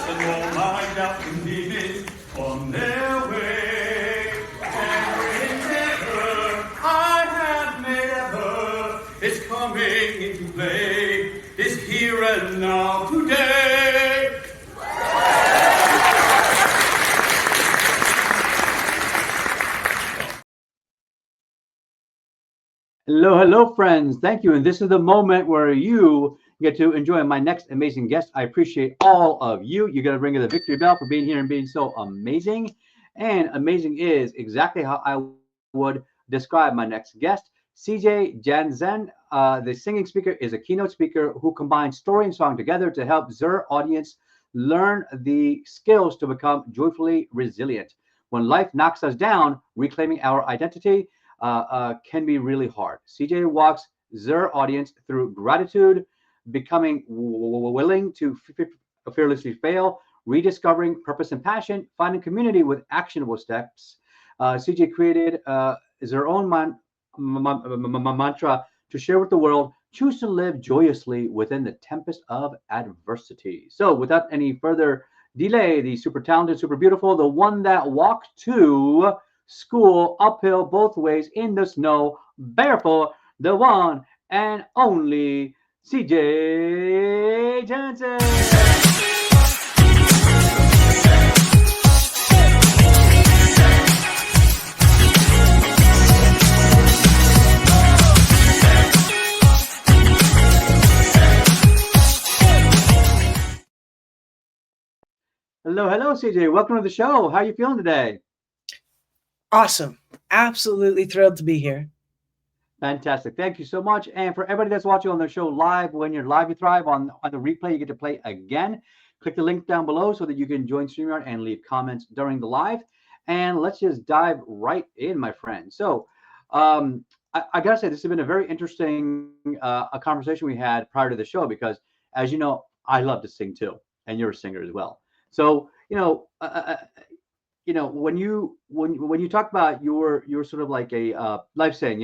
and all my doubts and demons on their way. Every endeavor I have made ever is coming into play, is here and now today. Hello, hello, friends. Thank you. And this is the moment where you get to enjoy my next amazing guest. I appreciate all of you. You got to ring the victory bell for being here and being so amazing. And amazing is exactly how I would describe my next guest. CJ Janzen, the singing speaker, is a keynote speaker who combines story and song together to help their audience learn the skills to become joyfully resilient. When life knocks us down, reclaiming our identity can be really hard. CJ walks their audience through gratitude, becoming willing to fearlessly fail, rediscovering purpose and passion, finding community with actionable steps. CJ created their own mantra to share with the world: choose to live joyously within the tempest of adversity. So, without any further delay, the super talented, super beautiful, the one that walked to school uphill both ways in the snow, barefoot, the one and only CJ Janze. Hello, hello, CJ. Welcome to the show. How are you feeling today? Awesome. Absolutely thrilled to be here. Fantastic. Thank you so much. And for everybody that's watching on the show live, when you're live, you thrive. On the replay, you get to play again. Click the link down below so that you can join StreamYard and leave comments during the live. And let's just dive right in, my friend. So I got to say, this has been a very interesting a conversation we had prior to the show, because, as you know, I love to sing too. And you're a singer as well. So, when you talk about your sort of like a life saying,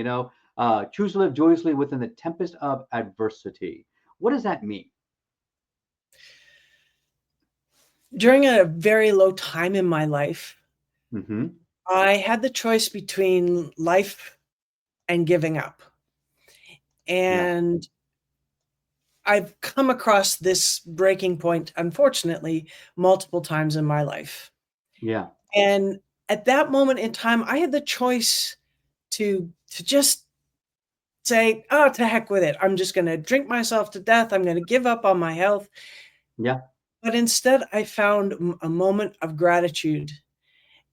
choose to live joyously within the tempest of adversity. What does that mean? During a very low time in my life, Mm-hmm. I had the choice between life and giving up. And I've come across this breaking point, unfortunately, multiple times in my life. Yeah. And at that moment in time, I had the choice to just say, oh, to heck with it. I'm just going to drink myself to death. I'm going to give up on my health. Yeah. But instead, I found a moment of gratitude.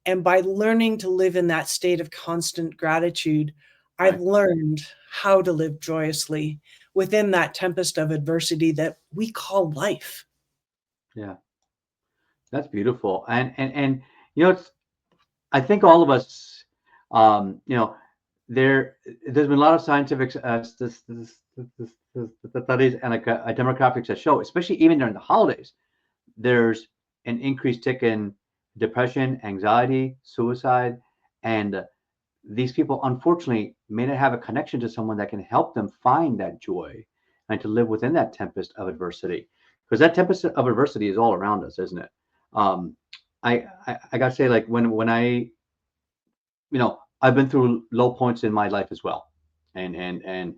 And by learning to live in that state of constant gratitude, I've learned how to live joyously within that tempest of adversity that we call life. Yeah. That's beautiful. And I think all of us, there's been a lot of scientific studies and demographics that show, especially even during the holidays, there's an increased tick in depression, anxiety, suicide, and these people unfortunately may not have a connection to someone that can help them find that joy and to live within that tempest of adversity, because that tempest of adversity is all around us, isn't it? I gotta say, like when I've been through low points in my life as well, and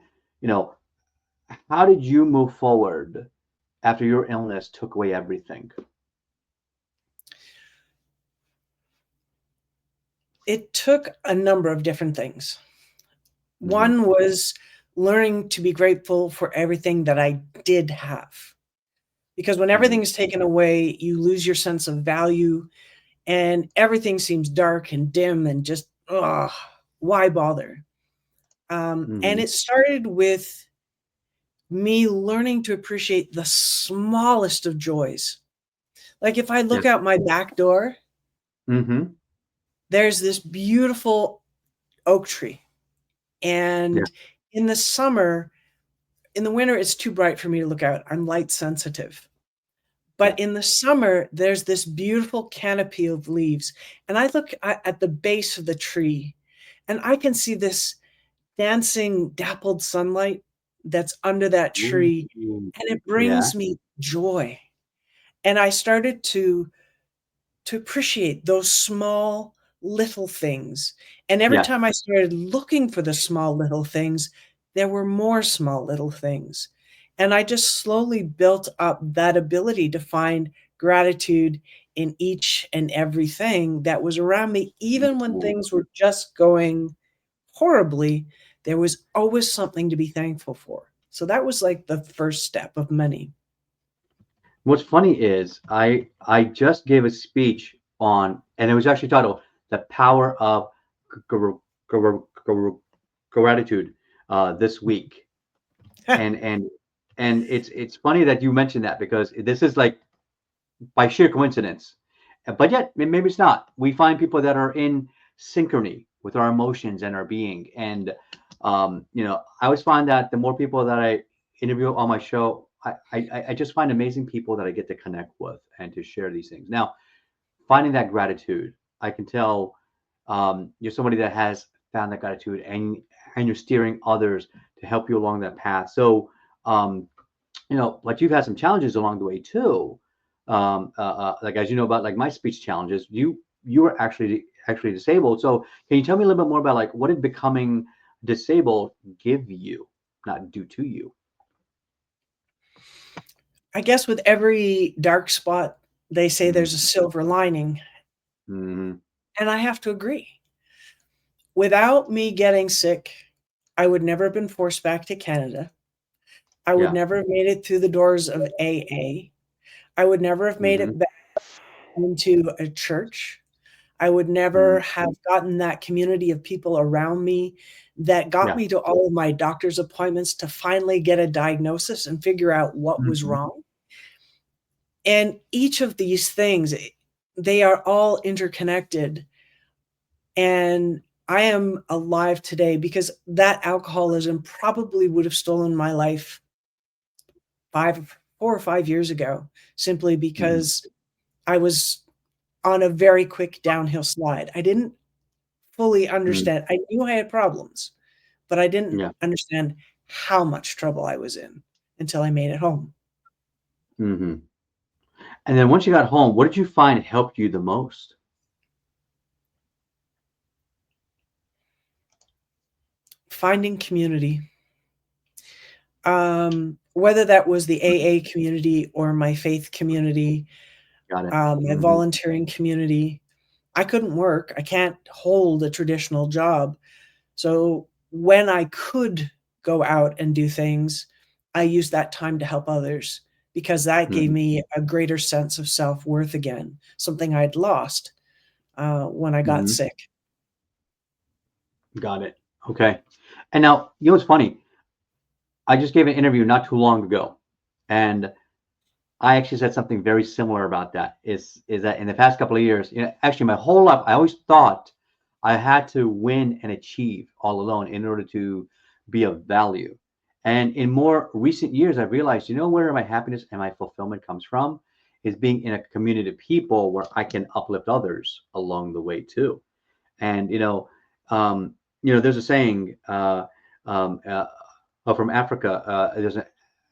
how did you move forward after your illness took away everything? It took a number of different things. One was learning to be grateful for everything that I did have. Because when everything is taken away, you lose your sense of value and everything seems dark and dim and just, why bother? And it started with me learning to appreciate the smallest of joys. Like if I look out my back door, there's this beautiful oak tree. And in the summer, in the winter, it's too bright for me to look out. I'm light sensitive. But in the summer, there's this beautiful canopy of leaves. And I look at the base of the tree and I can see this dancing, dappled sunlight that's under that tree. And it brings me joy. And I started to appreciate those small little things. And every Yeah. time I started looking for the small little things, there were more small little things. And I just slowly built up that ability to find gratitude in each and everything that was around me. Even when Ooh. things were just going horribly, there was always something to be thankful for. So that was like the first step of many. What's funny is I just gave a speech on, and it was actually titled "The Power of Gr- Gr- Gr- Gratitude" this week, and and and it's funny that you mentioned that because this is like by sheer coincidence, but yet maybe it's not. We find people that are in synchrony with our emotions and our being, and I always find that the more people that I interview on my show, I just find amazing people that I get to connect with and to share these things. Now, finding that gratitude, I can tell you're somebody that has found that gratitude, and you're steering others to help you along that path. So, um, like you've had some challenges along the way too. Like as you know about like my speech challenges, you were actually disabled. So can you tell me a little bit more about like what did becoming disabled give you, not do to you? I guess with every dark spot, they say Mm-hmm. there's a silver lining. Mm-hmm. And I have to agree. Without me getting sick, I would never have been forced back to Canada. I would Yeah. never have made it through the doors of AA. I would never have made Mm-hmm. it back into a church. I would Mm-hmm. never have gotten that community of people around me that got Yeah. me to all of my doctor's appointments to finally get a diagnosis and figure out what was Mm-hmm. wrong. And each of these things, they are all interconnected. And I am alive today because that alcoholism probably would have stolen my life 4 or 5 years ago, simply Mm-hmm. because I was on a very quick downhill slide. I didn't fully Mm-hmm. understand. I knew I had problems, but I didn't Yeah. understand how much trouble I was in until I made it home. Mm-hmm. And then once you got home, what did you find helped you the most? Finding community. Whether that was the AA community or my faith community, Got it. my Mm-hmm. volunteering community. I couldn't work. I can't hold a traditional job. So when I could go out and do things, I used that time to help others because that gave Mm-hmm. me a greater sense of self-worth again, something I'd lost when I got Mm-hmm. sick. Got it. Okay. And now, what's funny? I just gave an interview not too long ago, and I actually said something very similar about that. Is that in the past couple of years, actually my whole life, I always thought I had to win and achieve all alone in order to be of value. And in more recent years, I've realized, where my happiness and my fulfillment comes from is being in a community of people where I can uplift others along the way too. And there's a saying um, uh, from Africa. There's an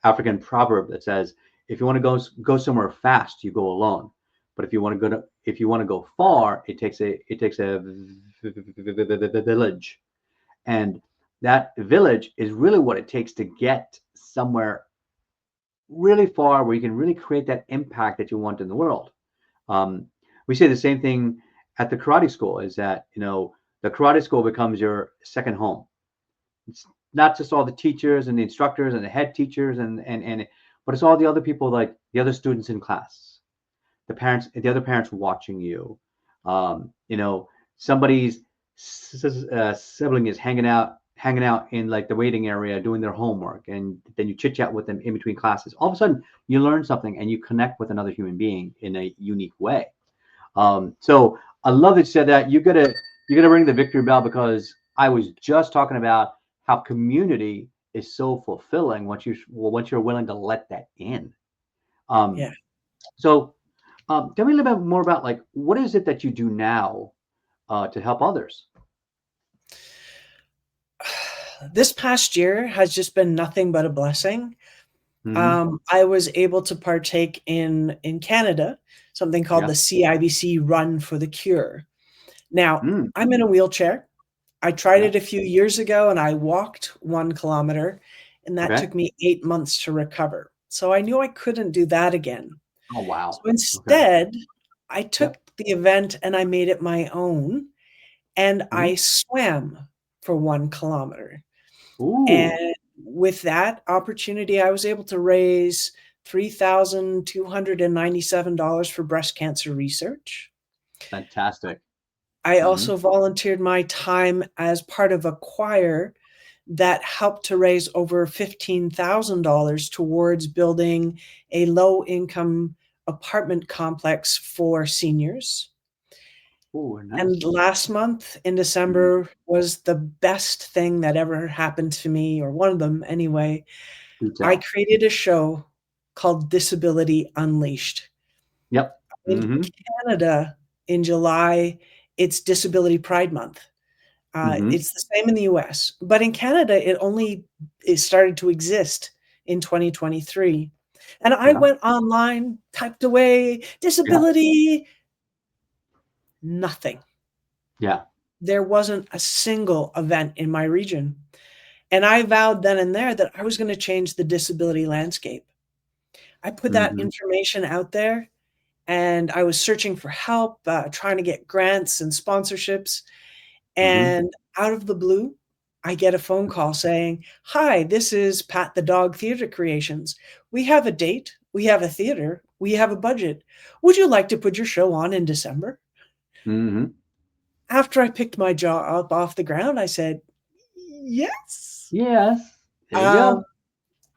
African proverb that says, "If you want to go somewhere fast, you go alone. But if you want to go far, it takes a village." And that village is really what it takes to get somewhere really far where you can really create that impact that you want in the world. Um, we say the same thing at the karate school is that, the karate school becomes your second home. It's not just all the teachers and the instructors and the head teachers but it's all the other people, like the other students in class, the other parents watching you. Somebody's sibling is hanging out in like the waiting area doing their homework, and then you chit chat with them in between classes. All of a sudden, you learn something and you connect with another human being in a unique way. So I love that you said that. You gotta ring the victory bell because I was just talking about how community is so fulfilling once you're willing to let that in. Um, Yeah. so tell me a little bit more about like what is it that you do now to help others? This past year has just been nothing but a blessing. I was able to partake in Canada, something called the CIBC Run for the Cure. Now, I'm in a wheelchair. I tried it a few years ago and I walked 1 kilometer, and that took me 8 months to recover. So I knew I couldn't do that again. Oh, wow. So instead, I took the event and I made it my own, and I swam for 1 kilometer. Ooh. And with that opportunity, I was able to raise $3,297 for breast cancer research. Fantastic. I also volunteered my time as part of a choir that helped to raise over $15,000 towards building a low-income apartment complex for seniors. Ooh, nice. And last month in December was the best thing that ever happened to me, or one of them anyway. I created a show called Disability Unleashed. Yep. In Canada, in July, it's Disability Pride Month. It's the same in the US, but in Canada, it started to exist in 2023. And I went online, typed away disability, nothing. Yeah. There wasn't a single event in my region. And I vowed then and there that I was going to change the disability landscape. I put that information out there, and I was searching for help, trying to get grants and sponsorships. And out of the blue, I get a phone call saying, "Hi, this is Pat the Dog Theater Creations. We have a date, we have a theater, we have a budget. Would you like to put your show on in December?" After I picked my jaw up off the ground, I said, "Yes." Yes. There you go.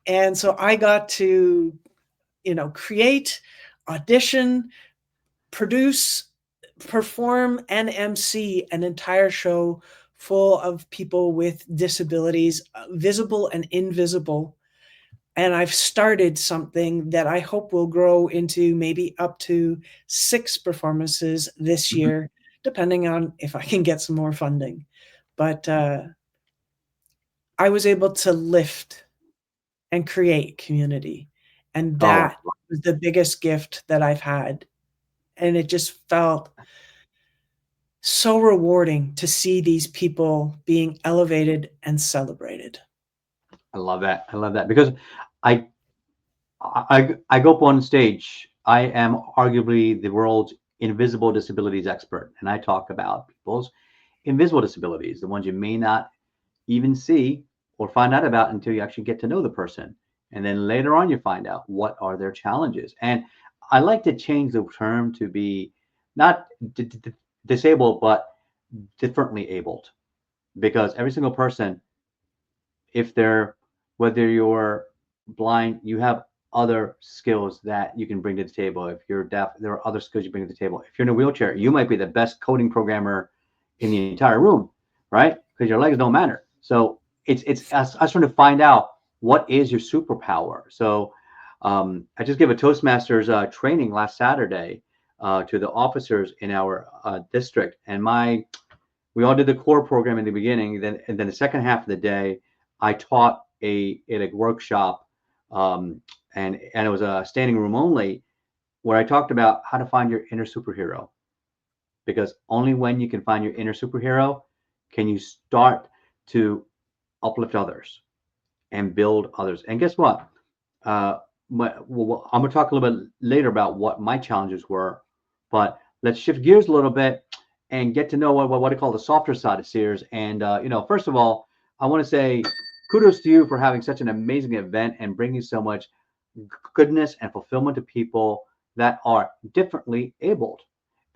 And so I got to, create, audition, produce, perform, and MC an entire show full of people with disabilities, visible and invisible. And I've started something that I hope will grow into maybe up to 6 performances this year, depending on if I can get some more funding. But I was able to lift and create community. And that was the biggest gift that I've had. And it just felt so rewarding to see these people being elevated and celebrated. I love that. I love that because I go up on stage. I am arguably the world's invisible disabilities expert, and I talk about people's invisible disabilities, the ones you may not even see or find out about until you actually get to know the person. And then later on, you find out what are their challenges. And I like to change the term to be not disabled, but differently abled, because every single person, whether you're blind, you have other skills that you can bring to the table. If you're deaf, there are other skills you bring to the table. If you're in a wheelchair, you might be the best coding programmer in the entire room, right? Because your legs don't matter. So it's us trying to find out what is your superpower. So I just gave a Toastmasters training last Saturday to the officers in our district, and we all did the core program in the beginning. And then the second half of the day, I taught a workshop, and it was a standing room only, where I talked about how to find your inner superhero. Because only when you can find your inner superhero can you start to uplift others and build others. And guess what? I'm going to talk a little bit later about what my challenges were, but let's shift gears a little bit and get to know what I call the softer side of Sears. And first of all, I want to say kudos to you for having such an amazing event and bringing so much goodness and fulfillment to people that are differently abled.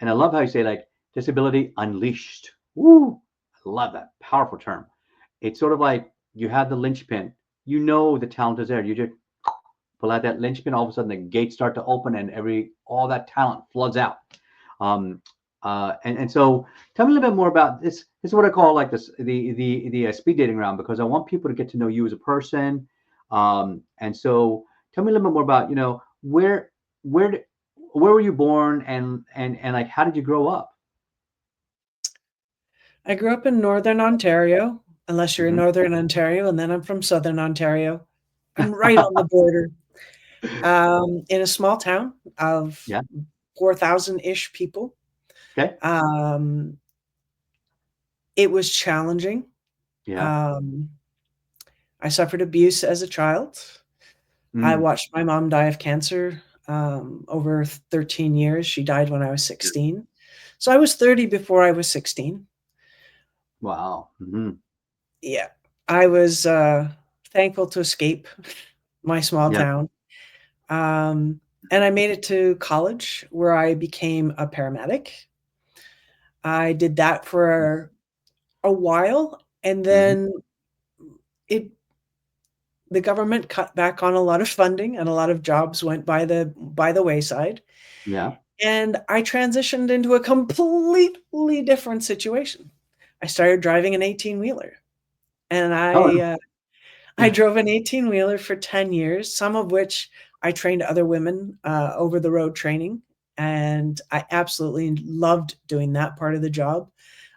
And I love how you say like disability unleashed. Woo! I love that powerful term. It's sort of like you have the linchpin. You know the talent is there. You just pull out that linchpin. All of a sudden, the gates start to open, and all that talent floods out. And so, tell me a little bit more about this. This is what I call like this the speed dating round, because I want people to get to know you as a person. And so, tell me a little bit more about where were you born, and like how did you grow up? I grew up in Northern Ontario, unless you're in Northern Ontario, and then I'm from Southern Ontario. I'm right on the border. In a small town of Yeah. 4,000-ish people. Okay. It was challenging. Yeah. I suffered abuse as a child. I Mm. watched my mom die of cancer over 13 years. She died when I was 16. So I was 30 before I was 16. Wow. Yeah. I was thankful to escape my small Yeah. town. And I made it to college where I became a paramedic. I did that for a while, and then it the government cut back on a lot of funding and a lot of jobs went by the wayside. Yeah. And I transitioned into a completely different situation. I started driving an 18-wheeler. And Oh, I drove an 18-wheeler for 10 years, some of which I trained other women over the road training. And I absolutely loved doing that part of the job,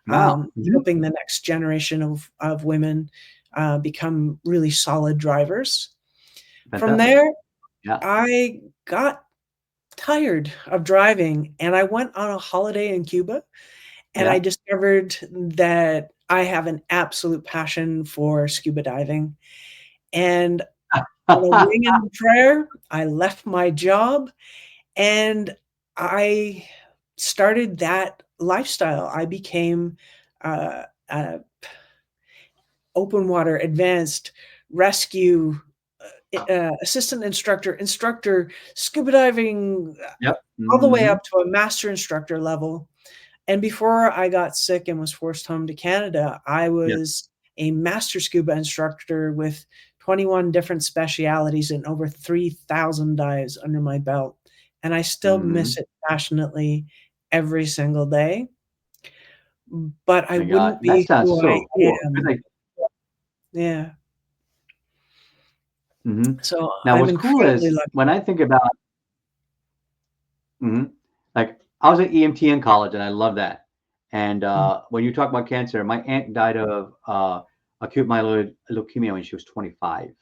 wow. helping the next generation of women become really solid drivers. From Fantastic. there, Yeah. I got tired of driving and I went on a holiday in Cuba, and I Yeah. discovered that I have an absolute passion for scuba diving. And on a wing and a prayer, I left my job and I started that lifestyle. I became a open water, advanced, rescue, assistant instructor, scuba diving, Yep. all the way up to a master instructor level. And before I got sick and was forced home to Canada, I Yeah. was a master scuba instructor with 21 different specialities and over 3,000 dives under my belt. And I still miss it passionately every single day. But I My God, wouldn't that be sounds who I so cool. It's am. like, Yeah. So now I'm what's cool incredibly is lucky. when I think about, like I was an EMT in college and I love that. And Mm. when you talk about cancer, my aunt died of acute myeloid leukemia when she was 25.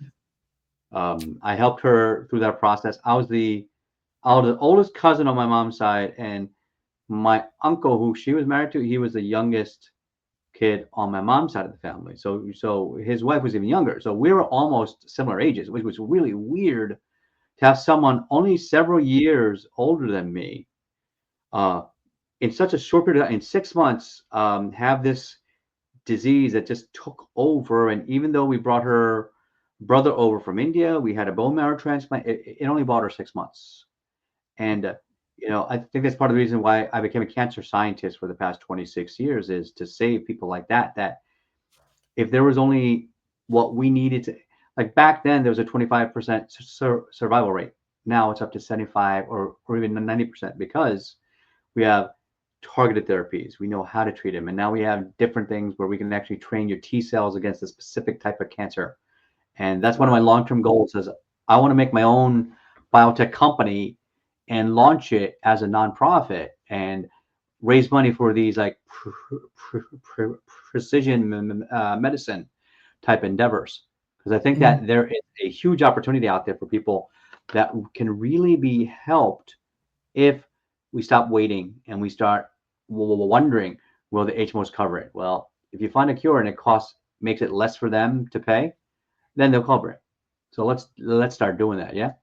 I helped her through that process. I was the oldest cousin on my mom's side, and my uncle, who she was married to, he was the youngest kid on my mom's side of the family. So his wife was even younger. So we were almost similar ages, which was really weird to have someone only several years older than me, uh, in such a short period in 6 months, have this disease that just took over. And even though we brought her brother over from India, we had a bone marrow transplant. It only brought her 6 months. And I think that's part of the reason why I became a cancer scientist for the past 26 years, is to save people like that. That if there was only what we needed to, like back then, there was a 25% survival rate. Now it's up to 75 or even 90% because we have targeted therapies. We know how to treat them. And now we have different things where we can actually train your T cells against a specific type of cancer. And that's one of my long-term goals is I want to make my own biotech company and launch it as a nonprofit and raise money for these like precision medicine type endeavors. Because I think Mm. that there is a huge opportunity out there for people that can really be helped if we stop waiting and we start wondering, will the HMOs cover it? Well, if you find a cure and it makes it less for them to pay, then they'll cover it. So let's start doing that. Yeah.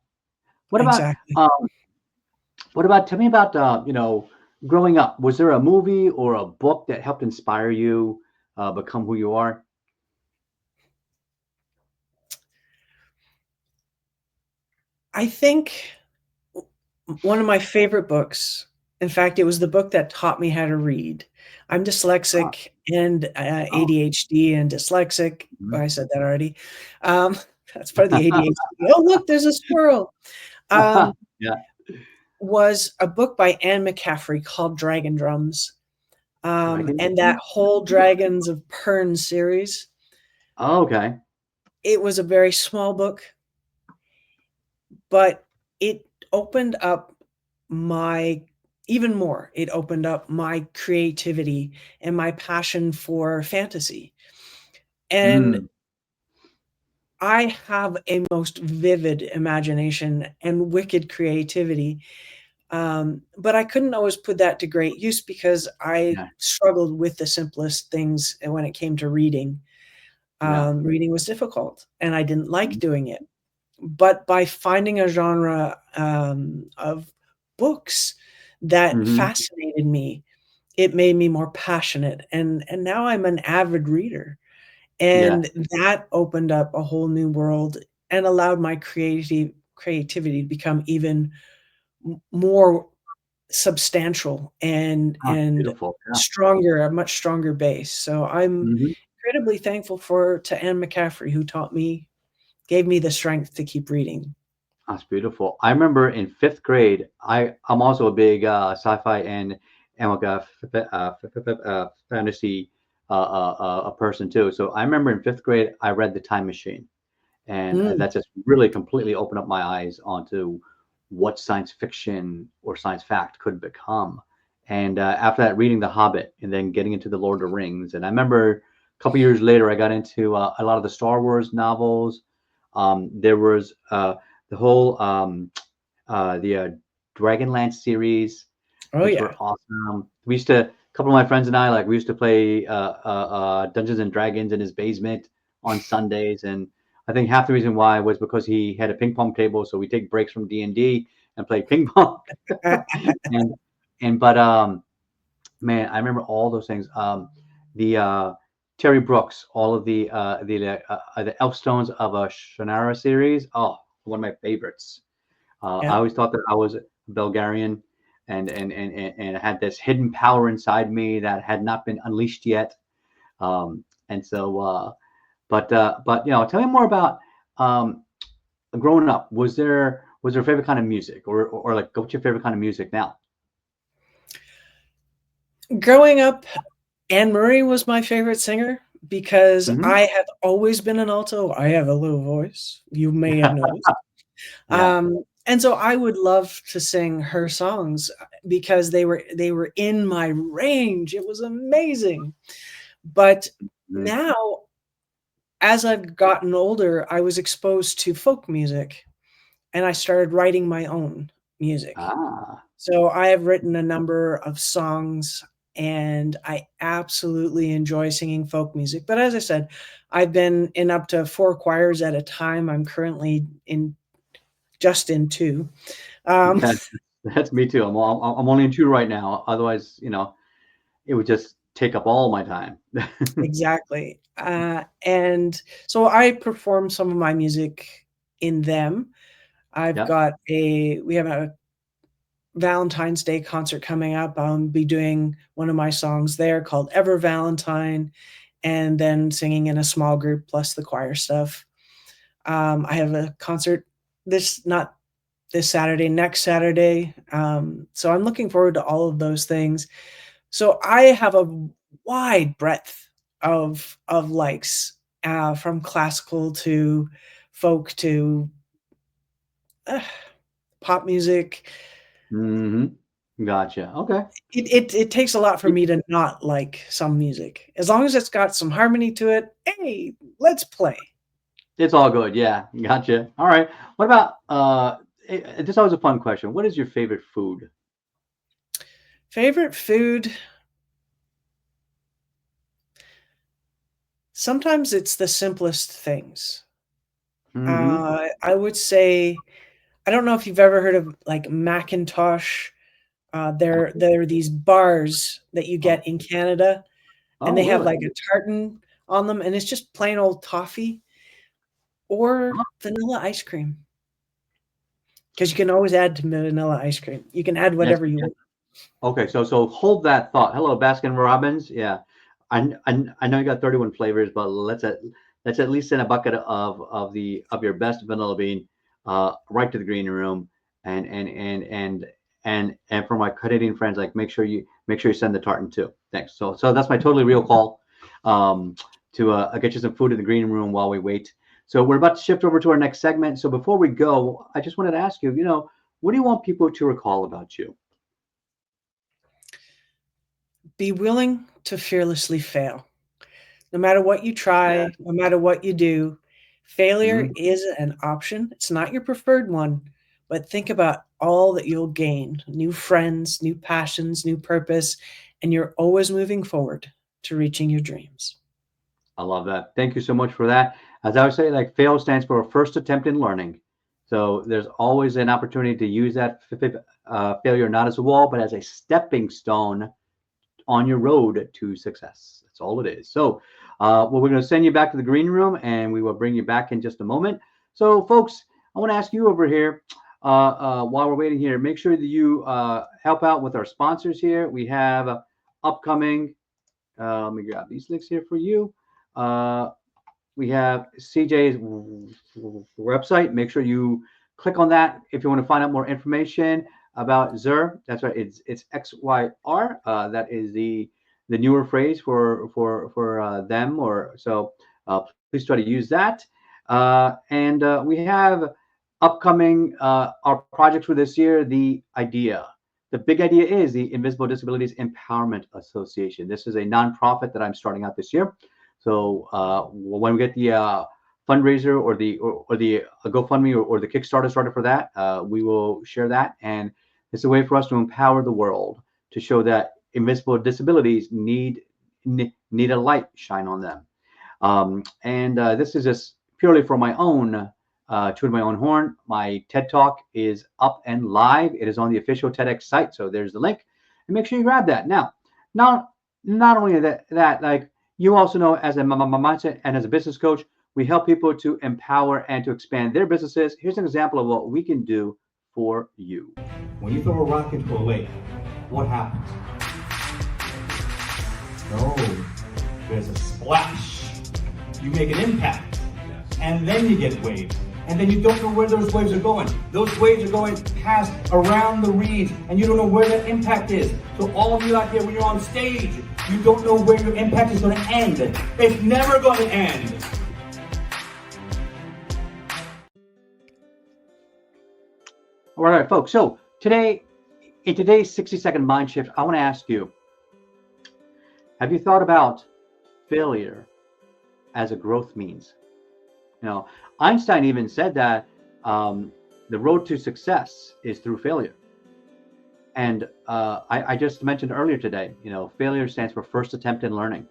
What about Exactly. um, tell me about growing up. Was there a movie or a book that helped inspire you become who you are? I think one of my favorite books, in fact, it was the book that taught me how to read. I'm Uh, dyslexic and oh, ADHD and dyslexic. mhm. Oh, I said that already. Um, that's part of the ADHD. Oh, look, there's a squirrel. Um, Yeah. was a book by Anne McCaffrey called Dragon Drums. Dragon. And that whole Dragons of Pern series. Oh, okay. It was a very small book, but it opened up my even more. It opened up my creativity and my passion for fantasy. And Mm, I have a most vivid imagination and wicked creativity. But I couldn't always put that to great use because I Yeah. struggled with the simplest things when it came to reading. Yeah. Reading was difficult and I didn't like Mhm. doing it. But by finding a genre of books that Mhm. fascinated me, it made me more passionate. And now I'm an avid reader. Yeah. And that opened up a whole new world and allowed my creativity to become even more substantial Oh, and beautiful. Yeah. stronger, a much stronger base. So I'm Mhm. incredibly thankful for to Anne McCaffrey, who taught me, gave me the strength to keep reading. That's beautiful. I remember in fifth grade, I'm also a big sci-fi and like fantasy a person too. So I remember in fifth grade, I read The Time Machine, and Mm, that just really completely opened up my eyes onto what science fiction or science fact could become. And after that, reading The Hobbit, and then getting into The Lord of the Rings. And I remember a couple years later, I got into a lot of the Star Wars novels. There was the whole the Dragonlance series, oh which yeah. were awesome. We used to, a couple of my friends and I, like we used to play Dungeons and Dragons in his basement on Sundays, and I think half the reason why was because he had a ping pong table, so we take breaks from D&D and play ping pong. and but man, I remember all those things. The Terry Brooks, all of the Elfstones of a Shannara series. Oh, one of my favorites. I Yeah. always thought that I was Bulgarian, and I had this hidden power inside me that had not been unleashed yet. And so, but tell me more about um, growing up. Was there a favorite kind of music, or like what's your favorite kind of music now? Growing up, Anne Murray was my favorite singer because Hmm. I have always been an alto. I have a low voice. You may have noticed. Yeah. And so I would love to sing her songs because they were in my range. It was amazing. But Mhm. now, as I've gotten older, I was exposed to folk music and I started writing my own music. Ah. So I have written a number of songs and I absolutely enjoy singing folk music. But as I said, I've been in up to 4 choirs at a time. I'm currently in 2. Um, Yeah, that's me too. I'm only in two right now. Otherwise, it would just take up all my time. exactly. And so I perform some of my music in them. Yeah. We have a Valentine's Day concert coming up. I'll be doing one of my songs there called Ever Valentine, and then singing in a small group plus the choir stuff. I have a concert not this Saturday, next Saturday. So I'm looking forward to all of those things. So I have a wide breadth of likes, from classical to folk to uh, pop music. Hmm. Gotcha. Okay. It takes a lot for me to not like some music. As long as it's got some harmony to it, hey, let's play. It's all good. Yeah. Gotcha. All right. What about this is always a fun question. What is your favorite food? Favorite food? Sometimes it's the simplest things. Hmm. I would say I don't know if you've ever heard of like Macintosh. There are these bars that you Oh, get in Canada, and oh, they have really? like a tartan on them, and it's just plain old toffee or Oh, vanilla ice cream. Because you can always add to vanilla ice cream. You can add yes. whatever you want. Okay, so hold that thought. Hello, Baskin Robbins. Yeah, I know you got 31 flavors, but let's at least send a bucket of your best vanilla bean, right to the green room, and for my Canadian friends, like make sure you send the tartan too. Thanks. So that's my totally real call, um, to get you some food in the green room while we wait. So we're about to shift over to our next segment. So before we go, I just wanted to ask you, what do you want people to recall about you? Be willing to fearlessly fail. No matter what you Yeah. try, no matter what you do, Failure is an option. It's not your preferred one, but think about all that you'll gain: new friends, new passions, new purpose, and you're always moving forward to reaching your dreams. I love that. Thank you so much for that. As I would say, like fail stands for first attempt in learning. So there's always an opportunity to use that failure not as a wall, but as a stepping stone on your road to success. That's all it is. So well, we're going to send you back to the green room and we will bring you back in just a moment. So folks, I want to ask you over here, while we're waiting here, make sure that you help out with our sponsors here. We have upcoming, let me grab these links here for you. We have CJ's website. Make sure you click on that if you want to find out more information about Zer. That's right. It's XYR. That is the newer phrase for them. Or so. Please try to use that. And we have upcoming our projects for this year. The idea. The big idea is the Invisible Disabilities Empowerment Association. This is a nonprofit that I'm starting out this year. So when we get the fundraiser or the GoFundMe or the Kickstarter started for that, we will share that. And it's a way for us to empower the world to show that invisible disabilities need a light shine on them. And this is just purely for my own, to my own horn. My TED Talk is up and live. It is on the official TEDx site. So there's the link. And make sure you grab that. Now, not only that, like, you also know, as a mindset and as a business coach, we help people to empower and to expand their businesses. Here's an example of what we can do for you. When you throw a rock into a lake, what happens? No, there's a splash. You make an impact, and then you get waves. And then you don't know where those waves are going. Those waves are going past around the reeds, and you don't know where that impact is. So all of you out there, when you're on stage, you don't know where your impact is going to end. It's never going to end. All right, folks. So today, in today's 60-second mind shift, I want to ask you, have you thought about failure as a growth means? You know, Einstein even said that the road to success is through failure. And I just mentioned earlier today, you know, failure stands for first attempt in learning.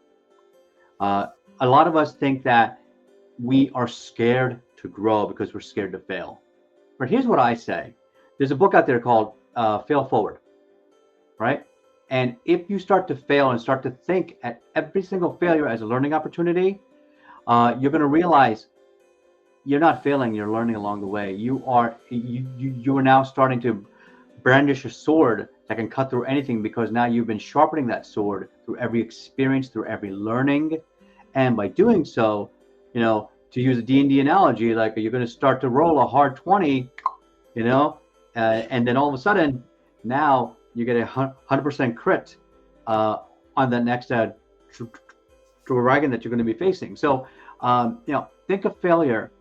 A lot of us think that we are scared to grow because we're scared to fail. But here's what I say. There's a book out there called Fail Forward, right? And if you start to fail and start to think at every single failure as a learning opportunity, you're going to realize you're not failing, you're learning along the way. You are now starting to brandish a sword that can cut through anything, because now you've been sharpening that sword through every experience, through every learning. And by doing so, you know, to use a D&D analogy, like you're going to start to roll a hard 20, you know, and then all of a sudden, now you get a 100% crit on the next dragon that you're going to be facing. So, you know, think of failure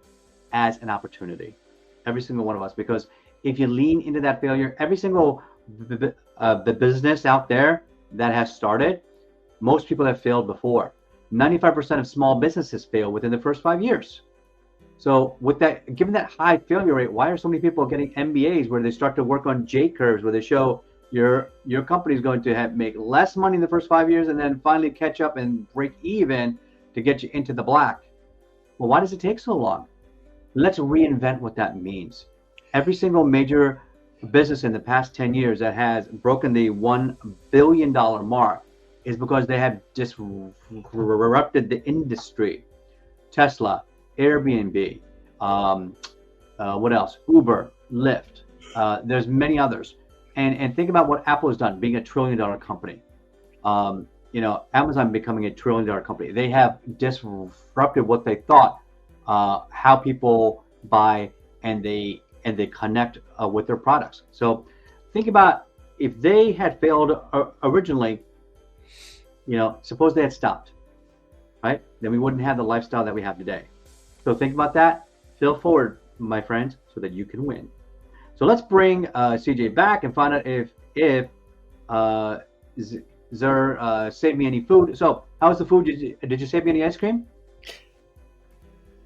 as an opportunity, every single one of us, because if you lean into that failure, every single the business out there that has started, most people have failed before. 95% of small businesses fail within the first 5 years. So with that, given that high failure rate, why are so many people getting MBAs where they start to work on J curves, where they show your company is going to make less money in the first 5 years and then finally catch up and break even to get you into the black? Well, why does it take so long? Let's reinvent what that means. Every single major business in the past 10 years that has broken the $1 billion mark is because they have disrupted the industry. Tesla, Airbnb, what else? Uber, Lyft. There's many others. And think about what Apple has done, being $1 trillion company. You know, Amazon becoming $1 trillion company. They have disrupted what they thought, how people buy and they connect with their products. So think about if they had failed originally, you know, suppose they had stopped, right? Then we wouldn't have the lifestyle that we have today. So think about that. Fail forward, my friends, so that you can win. So let's bring CJ back and find out if Zer saved me any food. So how was the food? Did you save me any ice cream?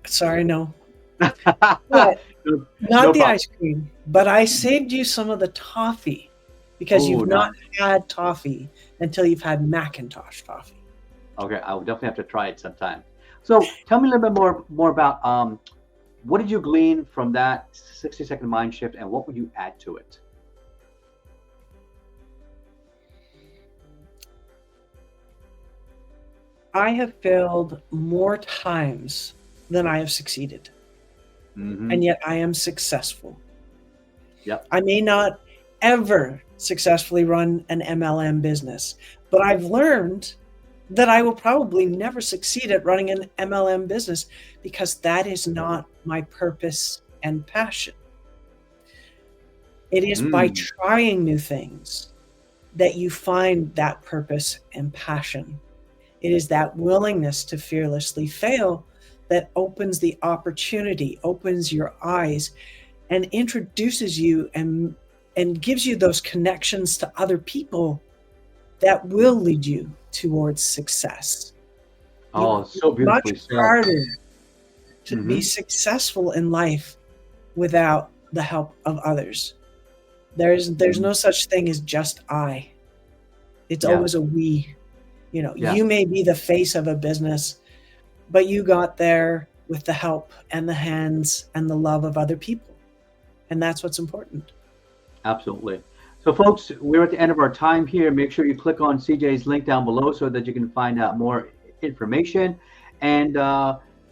Sorry, no. But No not the problem. ice cream, but I saved you some of the toffee because Ooh, you've not nice. had toffee until you've had Macintosh toffee. Okay, I will definitely have to try it sometime. So tell me a little bit more about what did you glean from that 60-second mind shift, and what would you add to it? I have failed more times than I have succeeded, Mm-hmm. and yet I am successful. Yep. I may not ever successfully run an MLM business, but I've learned that I will probably never succeed at running an MLM business because that is not my purpose and passion. It is by Mm. trying new things that you find that purpose and passion. It is that willingness to fearlessly fail that opens the opportunity, opens your eyes, and introduces you and gives you those connections to other people that will lead you towards success. Oh, so It's much beautifully said. harder to be Mm-hmm. successful in life without the help of others. There's no such thing as just I. It's Yeah. always a we. Yeah. You may be the face of a business, but you got there with the help and the hands and the love of other people. And that's what's important. Absolutely. So, folks, we're at the end of our time here. Make sure you click on CJ's link down below so that you can find out more information. And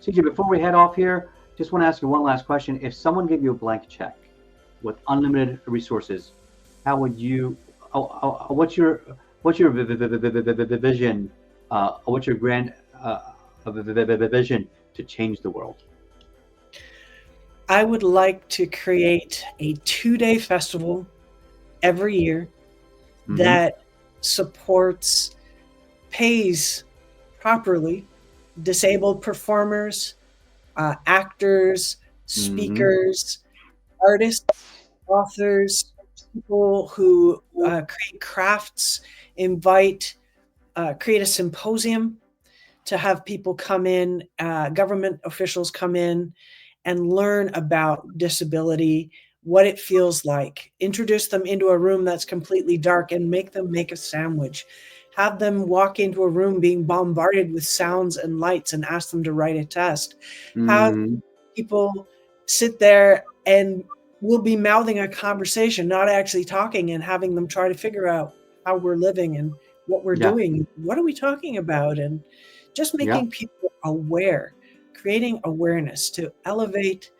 CJ, before we head off here, just want to ask you one last question. If someone gave you a blank check with unlimited resources, how would you? What's your vision? What's your grand vision to change the world? I would like to create a 2-day festival every year Mm-hmm. that supports, pays properly disabled performers, actors, speakers, artists, authors, people who create crafts, create a symposium to have people come in, government officials come in and learn about disability, what it feels like, introduce them into a room that's completely dark and make them make a sandwich, have them walk into a room being bombarded with sounds and lights and ask them to write a test, have Mm-hmm. people sit there and we'll be mouthing a conversation, not actually talking, and having them try to figure out how we're living and what we're Yeah. doing. What are we talking about? And just making people aware, creating awareness to elevate,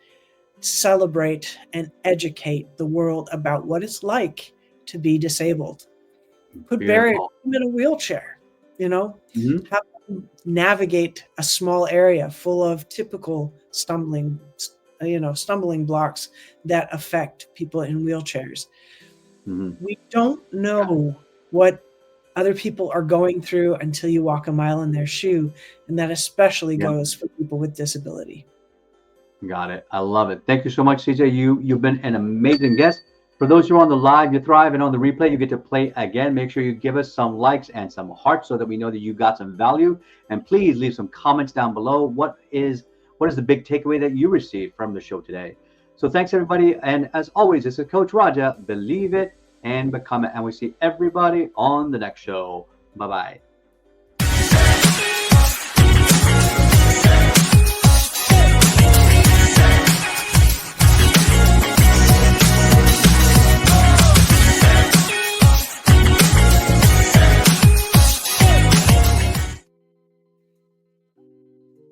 celebrate, and educate the world about what it's like to be disabled. Put barriers Beautiful. in a wheelchair, Mm-hmm. have them navigate a small area full of typical stumbling blocks that affect people in wheelchairs. Mm-hmm. We don't know what other people are going through until you walk a mile in their shoe. And that especially Yeah. goes for people with disability. Got it. I love it. Thank you so much, CJ. You've been an amazing guest. For those who are on the live, you thrive, and on the replay, you get to play again. Make sure you give us some likes and some hearts so that we know that you got some value. And please leave some comments down below. What is the big takeaway that you received from the show today? So thanks, everybody. And as always, this is Coach Raja. Believe it and become it. And we see everybody on the next show. Bye-bye.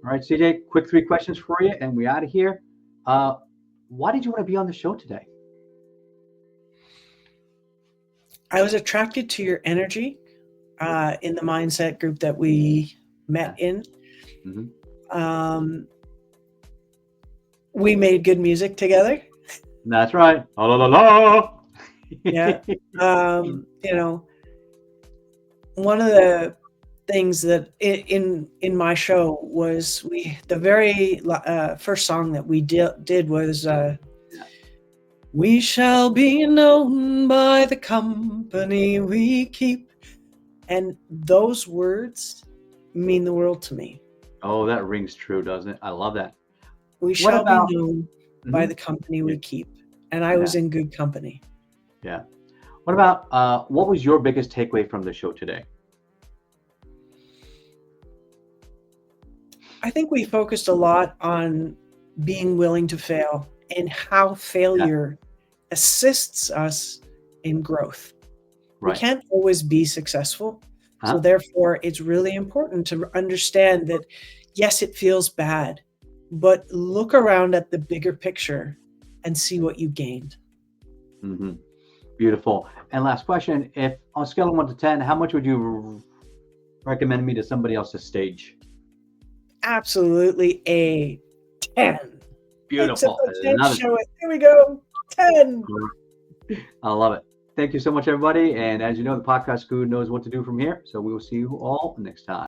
All right, CJ, quick 3 questions for you, and we're out of here. Why did you want to be on the show today? I was attracted to your energy in the mindset group that we met in. Mm-hmm. We made good music together. That's right. La la la la. Yeah. One of the things that in my show was the very first song that we did was we shall be known by the company we keep, and those words mean the world to me. Oh, that rings true, doesn't it? I love that. We shall about- be known by Mhm. the company we keep. And I was in good company. Yeah. What about what was your biggest takeaway from the show today? I think we focused a lot on being willing to fail and how failure assists us in growth. We Right. can't always be successful. So Uh-huh. therefore, it's really important to understand that, yes, it feels bad, but look around at the bigger picture and see what you gained. Hmm. Beautiful. And last question, if on a scale of 1 to 10, how much would you recommend me to somebody else's stage? Absolutely a 10. Beautiful. Except I I love can't it. show it. Here we go. 10. I love it. Thank you so much, everybody. And as you know, the podcast crew knows what to do from here. So we will see you all next time.